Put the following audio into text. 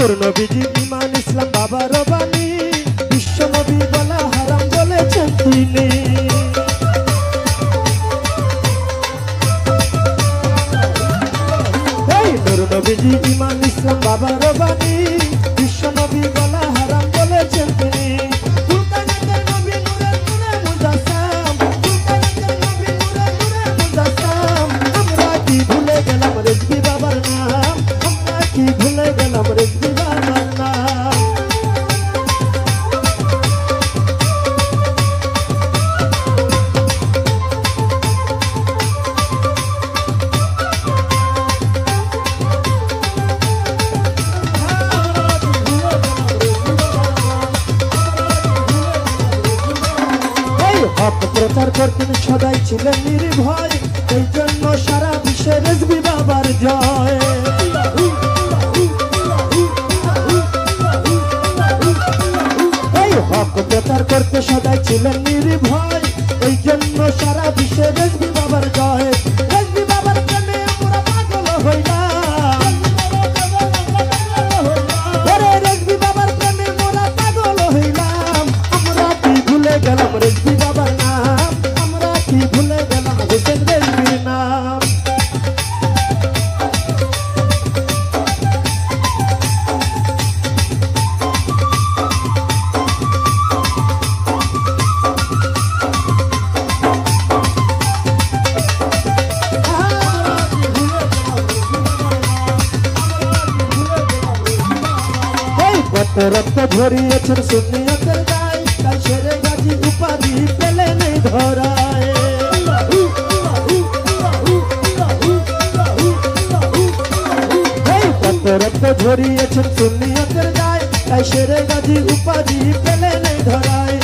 নূর নবীজি ঈমান ইসলাম বাবার বাণী, বিশ্ব নবী বলা হারাম বলেছেন তিনি। এই নূর নবীজি ঈমান ইসলাম বাবার বাণী, বিশ্ব নবী বলা হারাম বলেছেন তিনি। সুলতানের নবী নূরে নূরে মুজাসসাম, সুলতানের নবী নূরে নূরে মুজাসসাম। আমরা কি ভুলে গেলাম রেজভী বাবার নাম, আমরা কি ভুলে গেলাম রেজভী বাবার নাম। হক প্রচার করতেন সদাই ছিলেন নির্ভয়, এই জন্য সারা বিশ্বে রেজভী বাবার জয়। এই হক প্রচার করতে সদাই ছিলেন নির্ভয়, এই জন্য সারা বিশ্বে রেজভী বাবার জয়। রেজভী বাবার প্রেমে আমরা পাগল হইলাম, ওরে রেজভী বাবার প্রেমে মোরা পাগল হইলাম। আমরা কি ভুলে গেলাম রেজভী বাবার নাম, আমরা কি ভুলে গেলাম হোসেন রেজভীর নাম। কত রক্ত ঝরিয়েছেন সুন্নিয়তের গায়ে, তাই শেরে গাজী উপাধি পেলেন এই ধরায়। কত রক্ত ঝরিয়েছেন সুন্নিয়তের গায়ে, তাই শেরে গাজী উপাধি পেলেন এই ধরায়।